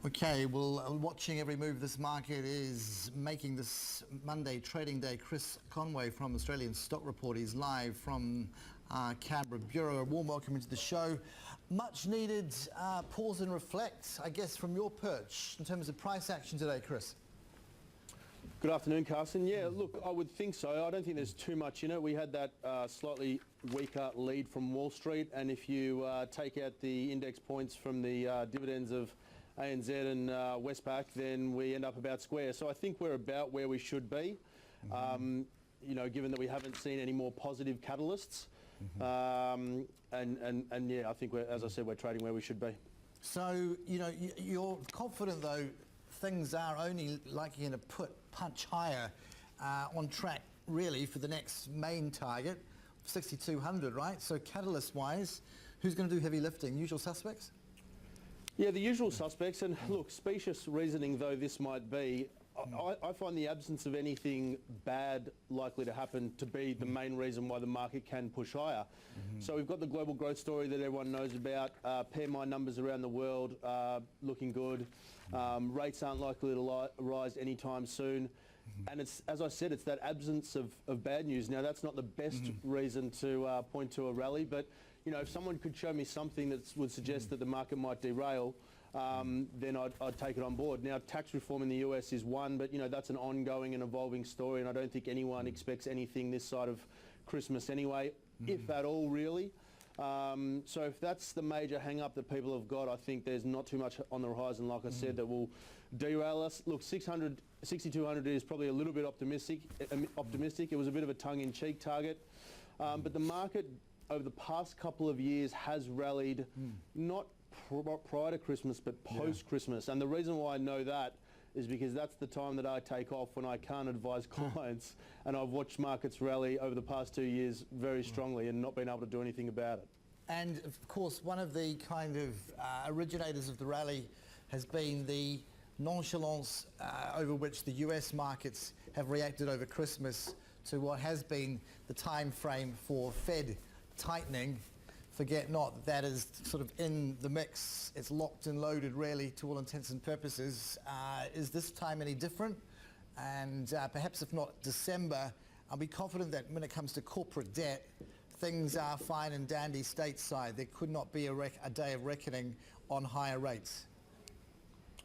Okay, well, watching every move of this market is making this Monday trading day. Chris Conway from Australian Stock Report. He's live from Canberra Bureau. A warm welcome into the show. Much needed pause and reflect, I guess, from your perch in terms of price action today, Chris. Good afternoon, Carson. Yeah, look, I would think so. I don't think there's too much in it. We had that slightly weaker lead from Wall Street, and if you take out the index points from the dividends of ANZ and Westpac, then we end up about square. So I think we're about where we should be, you know, given that we haven't seen any more positive catalysts. And yeah, I think, as I said, we're trading where we should be. So, you know, you're confident, though, things are only likely to punch higher on track, really, for the next main target, 6,200, right? So catalyst-wise, who's going to do heavy lifting? Usual suspects? Yeah, the usual suspects. And look, specious reasoning though this might be, I find the absence of anything bad likely to happen to be the main reason why the market can push higher. So we've got the global growth story that everyone knows about. PMI numbers around the world looking good. Rates aren't likely to rise anytime soon. And it's, as I said, it's that absence of bad news. Now, that's not the best reason to point to a rally, but you know, if someone could show me something that would suggest that the market might derail, then I'd take it on board. Now, tax reform in the US is one, but you know, that's an ongoing and evolving story, and I don't think anyone expects anything this side of Christmas anyway, if at all, really. So if that's the major hang-up that people have got, I think there's not too much on the horizon, like I said, that will derail us. Look, 6,200 is probably a little bit optimistic. It was a bit of a tongue-in-cheek target, but the market over the past couple of years has rallied, not prior to Christmas, but post-Christmas. And the reason why I know that is because that's the time that I take off when I can't advise clients, and I've watched markets rally over the past 2 years very strongly and not been able to do anything about it. And of course, one of the kind of originators of the rally has been the nonchalance over which the US markets have reacted over Christmas to what has been the time frame for Fed tightening. Forget not that is sort of in the mix. It's locked and loaded, really, to all intents and purposes. Is this time any different? And perhaps if not December, I'll be confident that when it comes to corporate debt, things are fine and dandy stateside. There could not be a day of reckoning on higher rates.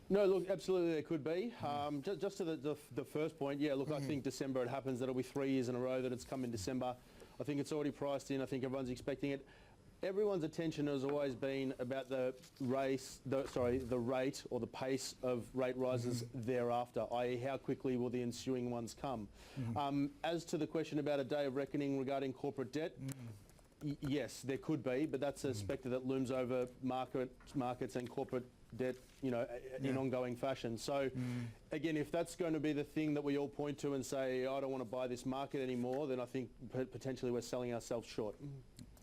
No, look, absolutely there could be. Just to the first point, yeah, look, I think December it happens. That'll be 3 years in a row that it's come in December. I think it's already priced in. I think everyone's expecting it. Everyone's attention has always been about the rate or the pace of rate rises thereafter, i.e. how quickly will the ensuing ones come. As to the question about a day of reckoning regarding corporate debt, yes, there could be, but that's a spectre that looms over markets and corporate debt, you know, in ongoing fashion. So again, if that's going to be the thing that we all point to and say, I don't want to buy this market anymore, then I think potentially we're selling ourselves short.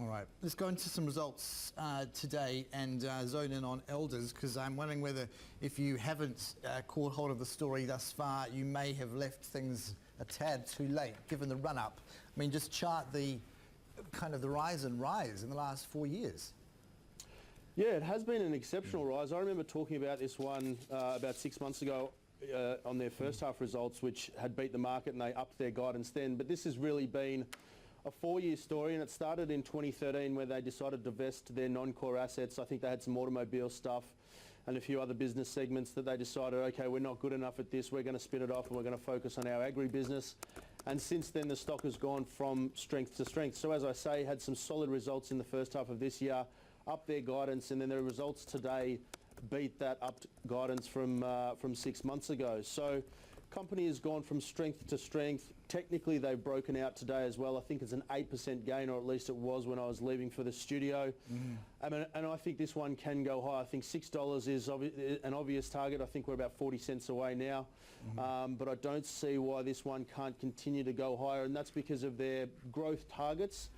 All right, let's go into some results today and zone in on Elders, because I'm wondering whether, if you haven't caught hold of the story thus far, you may have left things a tad too late, given the run-up. I mean, just chart the kind of the rise in the last 4 years. Yeah, it has been an exceptional rise. I remember talking about this one about 6 months ago on their first half results, which had beat the market, and they upped their guidance then. But this has really been a 4-year story, and it started in 2013 where they decided to divest their non-core assets. I think they had some automobile stuff and a few other business segments that they decided, okay, we're not good enough at this, we're going to spin it off and we're going to focus on our agri-business. And since then, the stock has gone from strength to strength. So as I say, had some solid results in the first half of this year, upped their guidance, and then their results today beat that upped guidance from 6 months ago. So company has gone from strength to strength. Technically, they've broken out today as well. I think it's an 8% gain, or at least it was when I was leaving for the studio. And I think this one can go high. I think $6 is an obvious target. I think we're about 40 cents away now. But I don't see why this one can't continue to go higher, and that's because of their growth targets.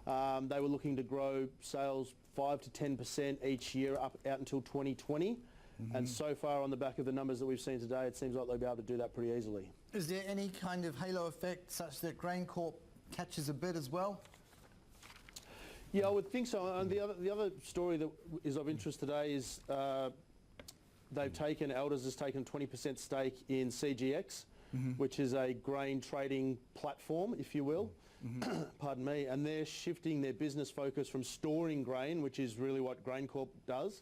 They were looking to grow sales 5 to 10% each year out until 2020. And so far, on the back of the numbers that we've seen today, it seems like they'll be able to do that pretty easily. Is there any kind of halo effect such that GrainCorp catches a bid as well? Yeah, I would think so. And the other story that is of interest today is they've taken, Elders has taken 20% stake in CGX, which is a grain trading platform, if you will. Pardon me. And they're shifting their business focus from storing grain, which is really what GrainCorp does,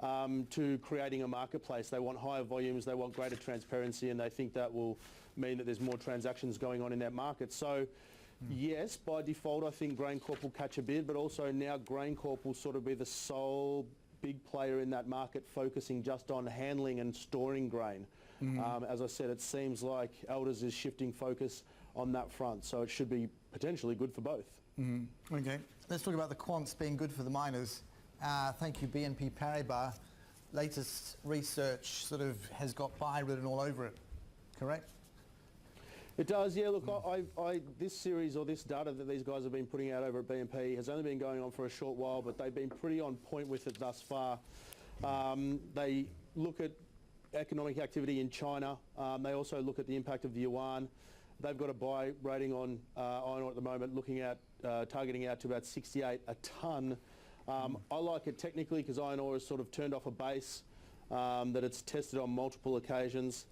to creating a marketplace. They want higher volumes, they want greater transparency, and they think that will mean that there's more transactions going on in that market. So yes, by default, I think GrainCorp will catch a bid, but also now GrainCorp will sort of be the sole big player in that market, focusing just on handling and storing grain. As I said, it seems like Elders is shifting focus on that front, so it should be potentially good for both. Okay, let's talk about the quants being good for the miners. Thank you, BNP Paribas. Latest research sort of has got buy written all over it, correct? It does, yeah. Look, this series or this data that these guys have been putting out over at BNP has only been going on for a short while, but they've been pretty on point with it thus far. They look at economic activity in China. They also look at the impact of the yuan. They've got a buy rating on iron ore at the moment, looking at targeting out to about 68 a tonne. I like it technically because iron ore has sort of turned off a base that it's tested on multiple occasions.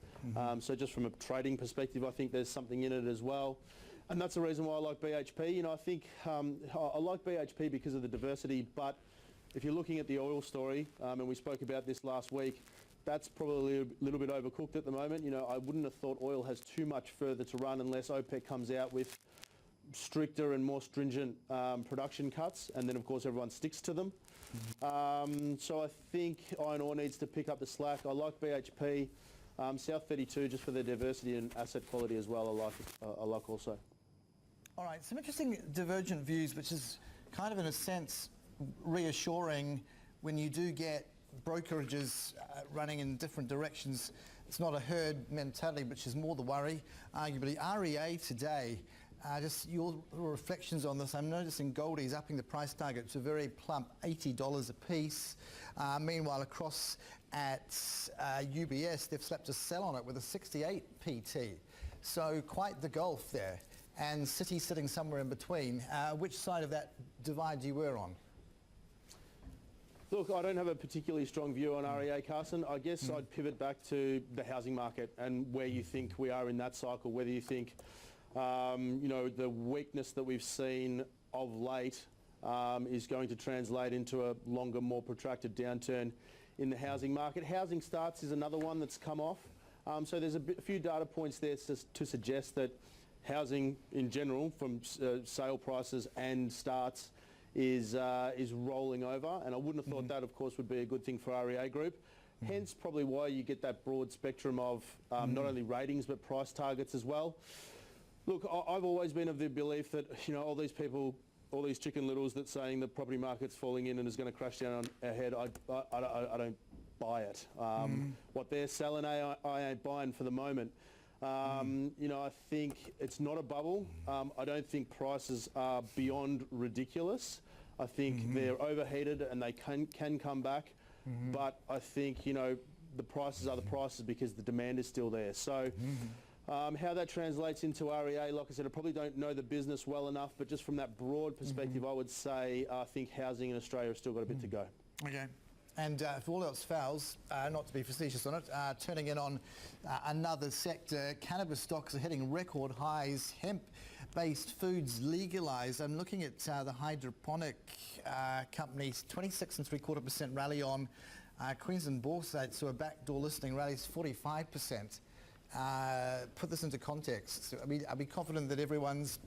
So just from a trading perspective, I think there's something in it as well. And that's the reason why I like BHP. You know, I think I like BHP because of the diversity, but if you're looking at the oil story, and we spoke about this last week, that's probably a little bit overcooked at the moment. You know, I wouldn't have thought oil has too much further to run unless OPEC comes out with stricter and more stringent production cuts, and then of course everyone sticks to them. So I think iron ore needs to pick up the slack. I like BHP. South 32, just for their diversity and asset quality as well, I like also. All right, some interesting divergent views, which is kind of in a sense reassuring when you do get brokerages running in different directions. It's not a herd mentality, which is more the worry. Arguably, REA today, just your reflections on this. I'm noticing Goldie's upping the price target to a very plump $80 a piece. Meanwhile, across at UBS, they've slapped a sell on it with a 68 PT. So quite the gulf there. And City sitting somewhere in between. Which side of that divide you were on? Look, I don't have a particularly strong view on REA, Carson. I guess I'd pivot back to the housing market and where you think we are in that cycle, whether you think, you know, the weakness that we've seen of late is going to translate into a longer, more protracted downturn in the housing market. Housing starts is another one that's come off. So there's a few data points there to suggest that housing in general, from sale prices and starts, is rolling over, and I wouldn't have thought that, of course, would be a good thing for REA Group. Hence, probably why you get that broad spectrum of not only ratings but price targets as well. Look, I've always been of the belief that, you know, all these people, all these chicken littles that saying the property market's falling in and is going to crash down on our head, I don't buy it. What they're selling, I ain't buying for the moment. You know, I think it's not a bubble. I don't think prices are beyond ridiculous. I think they're overheated and they can come back. But I think, you know, the prices are the prices because the demand is still there. So how that translates into REA, like I said, I probably don't know the business well enough, but just from that broad perspective, I would say I think housing in Australia has still got a bit to go. Okay. And if all else fails, not to be facetious on it, turning in on another sector, cannabis stocks are hitting record highs, hemp-based foods legalised. I'm looking at the hydroponic companies, 26.75% rally on Queensland Bauxite, so a backdoor listing rallies 45%. Put this into context. Are we confident that everyone's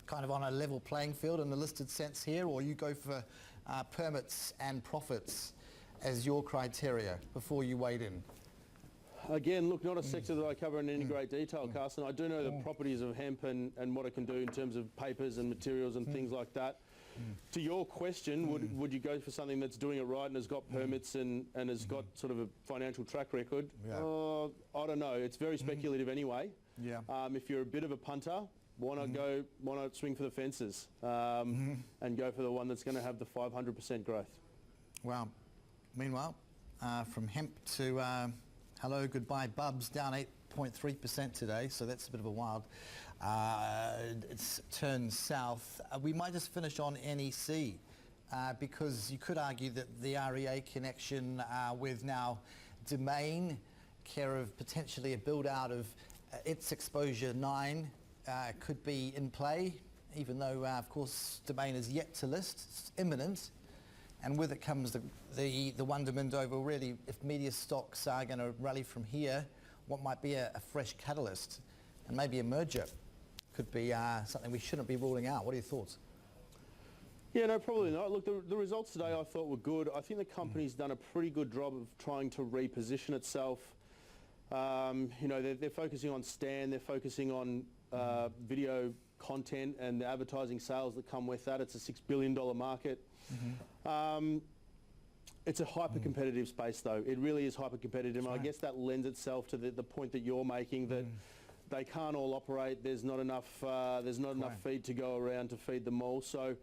kind of on a level playing field in the listed sense here, or you go for permits and profits as your criteria before you wade in? Again, look, not a sector that I cover in any great detail, Carson. I do know the properties of hemp and what it can do in terms of papers and materials and things like that. To your question, would you go for something that's doing it right and has got permits and has got sort of a financial track record? Yeah. I don't know. It's very speculative anyway. Yeah. If you're a bit of a punter, why not swing for the fences and go for the one that's going to have the 500% growth? Wow. Meanwhile, from hemp to hello, goodbye, Bubs, down 8.3% today, so that's a bit of a wild. It's turned south. We might just finish on NEC because you could argue that the REA connection with now Domain, care of potentially a build out of its exposure 9 could be in play, even though of course Domain is yet to list. It's imminent, and with it comes the wonderment over really if media stocks are going to rally from here, what might be a fresh catalyst, and maybe a merger could be something we shouldn't be ruling out. What are your thoughts? Yeah, no, probably not. Look, the results today I thought were good. I think the company's done a pretty good job of trying to reposition itself. You know, they're focusing on Stan, they're focusing on video content and the advertising sales that come with that. It's a $6 billion market. It's a hyper-competitive space, though. It really is hyper-competitive, and I guess that lends itself to the point that you're making, that they can't all operate. There's not enough feed to go around to feed them all. So,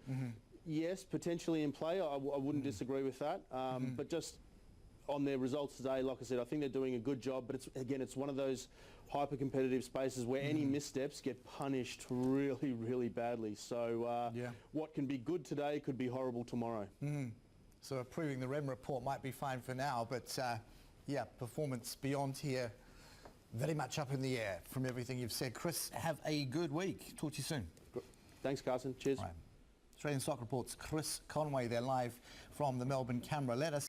yes, potentially in play. I wouldn't disagree with that. But just on their results today, like I said, I think they're doing a good job. But it's one of those hyper-competitive spaces where any missteps get punished really, really badly. So what can be good today could be horrible tomorrow. So approving the REM report might be fine for now, but yeah, performance beyond here, very much up in the air from everything you've said. Chris, have a good week. Talk to you soon. Thanks, Carson. Cheers. All right. Australian Stock Report's Chris Conway. They're live from the Melbourne Camera. Let us